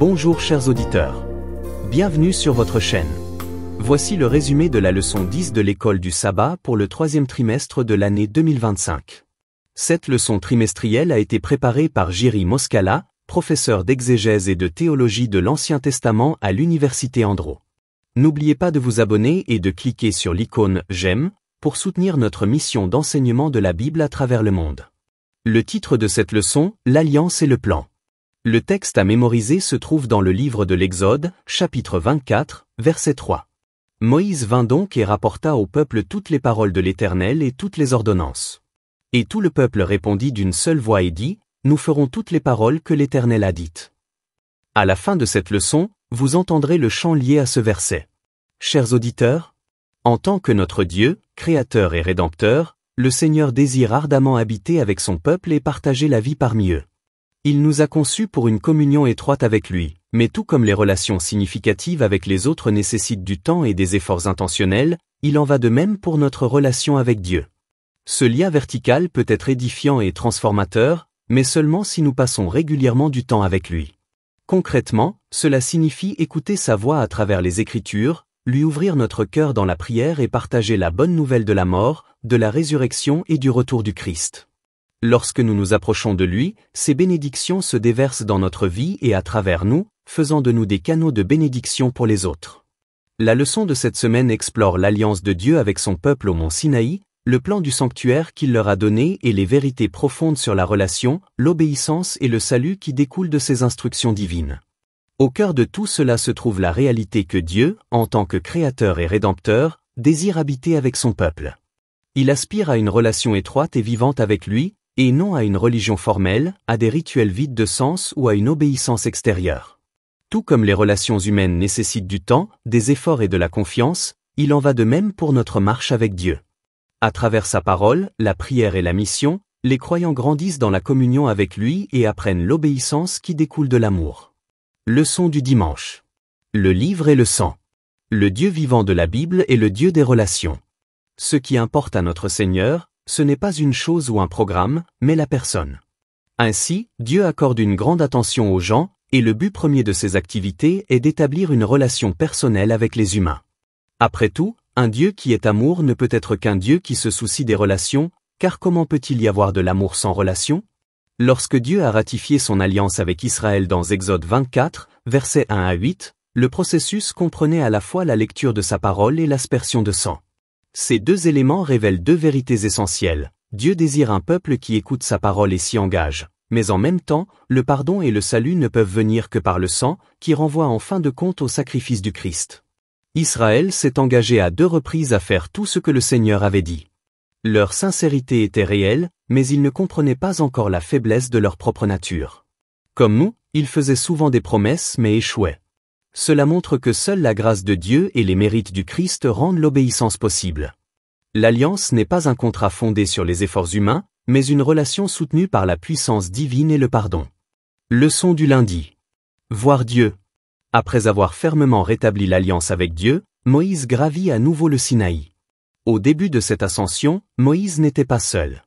Bonjour chers auditeurs. Bienvenue sur votre chaîne. Voici le résumé de la leçon 10 de l'école du sabbat pour le troisième trimestre de l'année 2025. Cette leçon trimestrielle a été préparée par Jiří Moskala, professeur d'exégèse et de théologie de l'Ancien Testament à l'Université Andro. N'oubliez pas de vous abonner et de cliquer sur l'icône « J'aime » pour soutenir notre mission d'enseignement de la Bible à travers le monde. Le titre de cette leçon, l'Alliance et le plan. Le texte à mémoriser se trouve dans le livre de l'Exode, chapitre 24, verset 3. Moïse vint donc et rapporta au peuple toutes les paroles de l'Éternel et toutes les ordonnances. Et tout le peuple répondit d'une seule voix et dit, « Nous ferons toutes les paroles que l'Éternel a dites. » À la fin de cette leçon, vous entendrez le chant lié à ce verset. Chers auditeurs, en tant que notre Dieu, Créateur et Rédempteur, le Seigneur désire ardemment habiter avec son peuple et partager la vie parmi eux. Il nous a conçus pour une communion étroite avec lui, mais tout comme les relations significatives avec les autres nécessitent du temps et des efforts intentionnels, il en va de même pour notre relation avec Dieu. Ce lien vertical peut être édifiant et transformateur, mais seulement si nous passons régulièrement du temps avec lui. Concrètement, cela signifie écouter sa voix à travers les Écritures, lui ouvrir notre cœur dans la prière et partager la bonne nouvelle de la mort, de la résurrection et du retour du Christ. Lorsque nous nous approchons de lui, ses bénédictions se déversent dans notre vie et à travers nous, faisant de nous des canaux de bénédiction pour les autres. La leçon de cette semaine explore l'alliance de Dieu avec son peuple au mont Sinaï, le plan du sanctuaire qu'il leur a donné et les vérités profondes sur la relation, l'obéissance et le salut qui découlent de ces instructions divines. Au cœur de tout cela se trouve la réalité que Dieu, en tant que Créateur et Rédempteur, désire habiter avec son peuple. Il aspire à une relation étroite et vivante avec lui, et non à une religion formelle, à des rituels vides de sens ou à une obéissance extérieure. Tout comme les relations humaines nécessitent du temps, des efforts et de la confiance, il en va de même pour notre marche avec Dieu. À travers sa parole, la prière et la mission, les croyants grandissent dans la communion avec lui et apprennent l'obéissance qui découle de l'amour. Leçon du dimanche. Le livre et le sang. Le Dieu vivant de la Bible est le Dieu des relations. Ce qui importe à notre Seigneur, ce n'est pas une chose ou un programme, mais la personne. Ainsi, Dieu accorde une grande attention aux gens, et le but premier de ses activités est d'établir une relation personnelle avec les humains. Après tout, un Dieu qui est amour ne peut être qu'un Dieu qui se soucie des relations, car comment peut-il y avoir de l'amour sans relation? Lorsque Dieu a ratifié son alliance avec Israël dans Exode 24, versets 1 à 8, le processus comprenait à la fois la lecture de sa parole et l'aspersion de sang. Ces deux éléments révèlent deux vérités essentielles. Dieu désire un peuple qui écoute sa parole et s'y engage, mais en même temps, le pardon et le salut ne peuvent venir que par le sang, qui renvoie en fin de compte au sacrifice du Christ. Israël s'est engagé à 2 reprises à faire tout ce que le Seigneur avait dit. Leur sincérité était réelle, mais ils ne comprenaient pas encore la faiblesse de leur propre nature. Comme nous, ils faisaient souvent des promesses mais échouaient. Cela montre que seule la grâce de Dieu et les mérites du Christ rendent l'obéissance possible. L'alliance n'est pas un contrat fondé sur les efforts humains, mais une relation soutenue par la puissance divine et le pardon. Leçon du lundi. Voir Dieu. Après avoir fermement rétabli l'alliance avec Dieu, Moïse gravit à nouveau le Sinaï. Au début de cette ascension, Moïse n'était pas seul.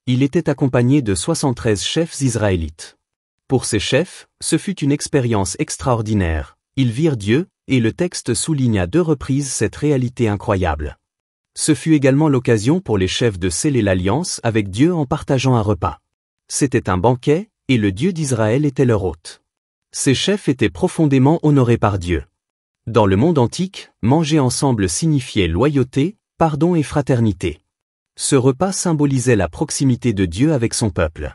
Il était accompagné de 73 chefs israélites. Pour ces chefs, ce fut une expérience extraordinaire. Ils virent Dieu, et le texte souligne à 2 reprises cette réalité incroyable. Ce fut également l'occasion pour les chefs de sceller l'alliance avec Dieu en partageant un repas. C'était un banquet, et le Dieu d'Israël était leur hôte. Ces chefs étaient profondément honorés par Dieu. Dans le monde antique, manger ensemble signifiait loyauté, pardon et fraternité. Ce repas symbolisait la proximité de Dieu avec son peuple.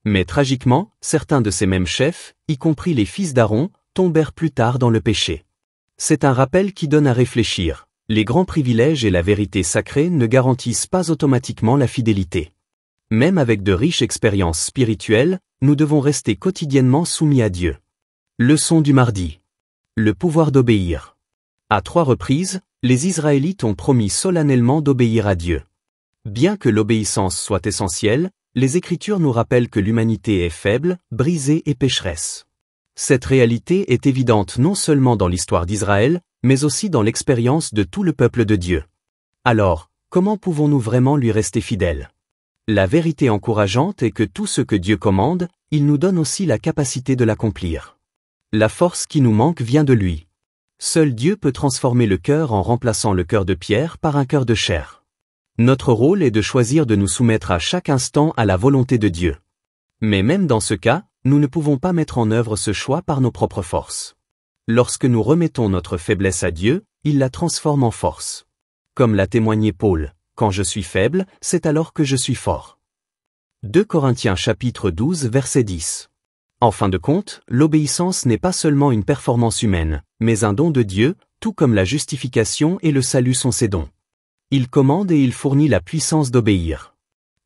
Mais tragiquement, certains de ces mêmes chefs, y compris les fils d'Aaron, tombèrent plus tard dans le péché. C'est un rappel qui donne à réfléchir. Les grands privilèges et la vérité sacrée ne garantissent pas automatiquement la fidélité. Même avec de riches expériences spirituelles, nous devons rester quotidiennement soumis à Dieu. Leçon du mardi. Le pouvoir d'obéir. À 3 reprises, les Israélites ont promis solennellement d'obéir à Dieu. Bien que l'obéissance soit essentielle, les Écritures nous rappellent que l'humanité est faible, brisée et pécheresse. Cette réalité est évidente non seulement dans l'histoire d'Israël, mais aussi dans l'expérience de tout le peuple de Dieu. Alors, comment pouvons-nous vraiment lui rester fidèles? La vérité encourageante est que tout ce que Dieu commande, il nous donne aussi la capacité de l'accomplir. La force qui nous manque vient de lui. Seul Dieu peut transformer le cœur en remplaçant le cœur de pierre par un cœur de chair. Notre rôle est de choisir de nous soumettre à chaque instant à la volonté de Dieu. Mais même dans ce cas, nous ne pouvons pas mettre en œuvre ce choix par nos propres forces. Lorsque nous remettons notre faiblesse à Dieu, il la transforme en force. Comme l'a témoigné Paul, « Quand je suis faible, c'est alors que je suis fort. » 2 Corinthiens chapitre 12 verset 10. En fin de compte, l'obéissance n'est pas seulement une performance humaine, mais un don de Dieu, tout comme la justification et le salut sont ses dons. Il commande et il fournit la puissance d'obéir.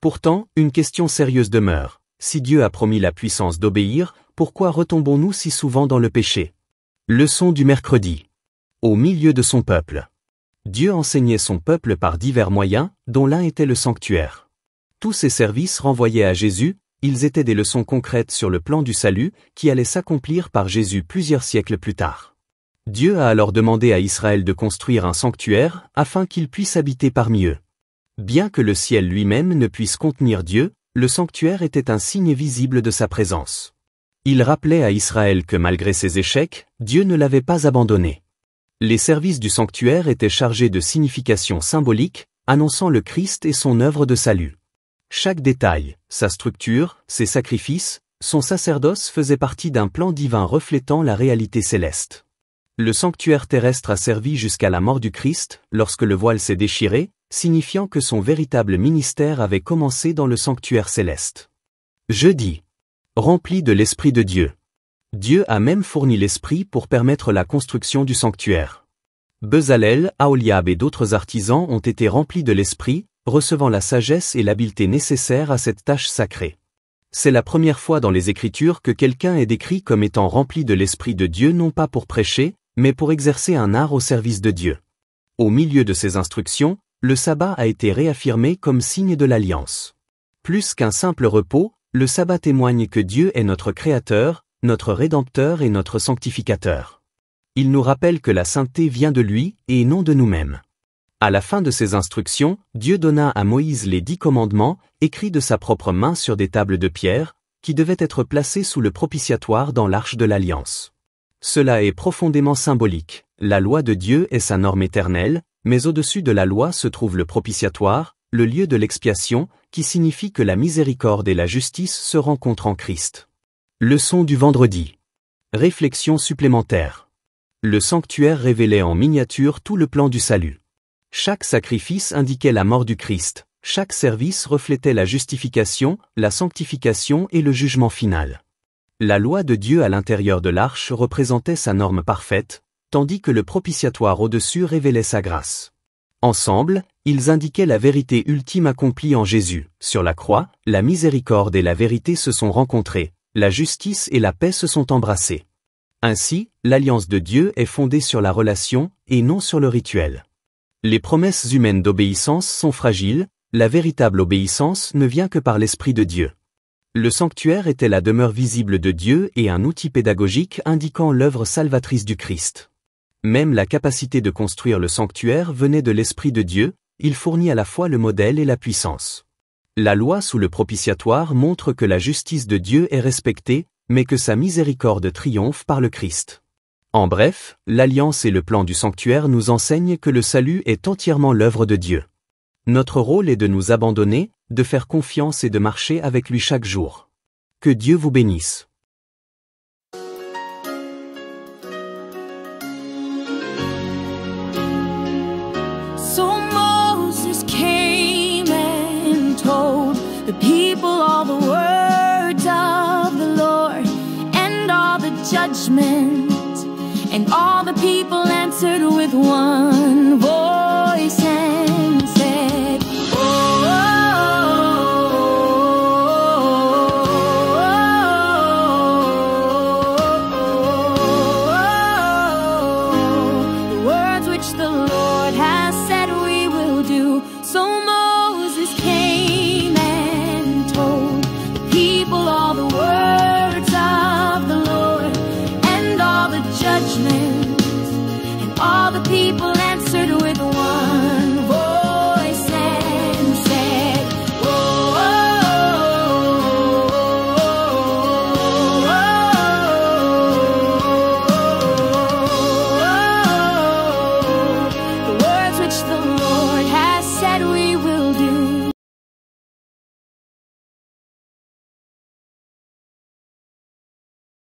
Pourtant, une question sérieuse demeure. Si Dieu a promis la puissance d'obéir, pourquoi retombons-nous si souvent dans le péché? Leçon du mercredi. Au milieu de son peuple. Dieu enseignait son peuple par divers moyens, dont l'un était le sanctuaire. Tous ces services renvoyaient à Jésus, ils étaient des leçons concrètes sur le plan du salut, qui allait s'accomplir par Jésus plusieurs siècles plus tard. Dieu a alors demandé à Israël de construire un sanctuaire, afin qu'il puisse habiter parmi eux. Bien que le ciel lui-même ne puisse contenir Dieu, le sanctuaire était un signe visible de sa présence. Il rappelait à Israël que malgré ses échecs, Dieu ne l'avait pas abandonné. Les services du sanctuaire étaient chargés de significations symboliques, annonçant le Christ et son œuvre de salut. Chaque détail, sa structure, ses sacrifices, son sacerdoce faisait partie d'un plan divin reflétant la réalité céleste. Le sanctuaire terrestre a servi jusqu'à la mort du Christ, lorsque le voile s'est déchiré, signifiant que son véritable ministère avait commencé dans le sanctuaire céleste. Jeudi. Rempli de l'Esprit de Dieu. Dieu a même fourni l'Esprit pour permettre la construction du sanctuaire. Bezalel, Aholiab et d'autres artisans ont été remplis de l'Esprit, recevant la sagesse et l'habileté nécessaires à cette tâche sacrée. C'est la première fois dans les Écritures que quelqu'un est décrit comme étant rempli de l'Esprit de Dieu non pas pour prêcher, mais pour exercer un art au service de Dieu. Au milieu de ces instructions, le sabbat a été réaffirmé comme signe de l'alliance. Plus qu'un simple repos, le sabbat témoigne que Dieu est notre Créateur, notre Rédempteur et notre Sanctificateur. Il nous rappelle que la sainteté vient de lui, et non de nous-mêmes. À la fin de ces instructions, Dieu donna à Moïse les 10 commandements, écrits de sa propre main sur des tables de pierre, qui devaient être placées sous le propitiatoire dans l'arche de l'Alliance. Cela est profondément symbolique. La loi de Dieu est sa norme éternelle, mais au-dessus de la loi se trouve le propitiatoire, le lieu de l'expiation, qui signifie que la miséricorde et la justice se rencontrent en Christ. Leçon du vendredi. Réflexion supplémentaire. Le sanctuaire révélait en miniature tout le plan du salut. Chaque sacrifice indiquait la mort du Christ, chaque service reflétait la justification, la sanctification et le jugement final. La loi de Dieu à l'intérieur de l'arche représentait sa norme parfaite, tandis que le propitiatoire au-dessus révélait sa grâce. Ensemble, ils indiquaient la vérité ultime accomplie en Jésus. Sur la croix, la miséricorde et la vérité se sont rencontrées, la justice et la paix se sont embrassées. Ainsi, l'alliance de Dieu est fondée sur la relation, et non sur le rituel. Les promesses humaines d'obéissance sont fragiles, la véritable obéissance ne vient que par l'Esprit de Dieu. Le sanctuaire était la demeure visible de Dieu et un outil pédagogique indiquant l'œuvre salvatrice du Christ. Même la capacité de construire le sanctuaire venait de l'Esprit de Dieu, il fournit à la fois le modèle et la puissance. La loi sous le propitiatoire montre que la justice de Dieu est respectée, mais que sa miséricorde triomphe par le Christ. En bref, l'alliance et le plan du sanctuaire nous enseignent que le salut est entièrement l'œuvre de Dieu. Notre rôle est de nous abandonner, de faire confiance et de marcher avec lui chaque jour. Que Dieu vous bénisse. So Moses came and told the people all the words of the Lord and all the judgment, and all the people answered with one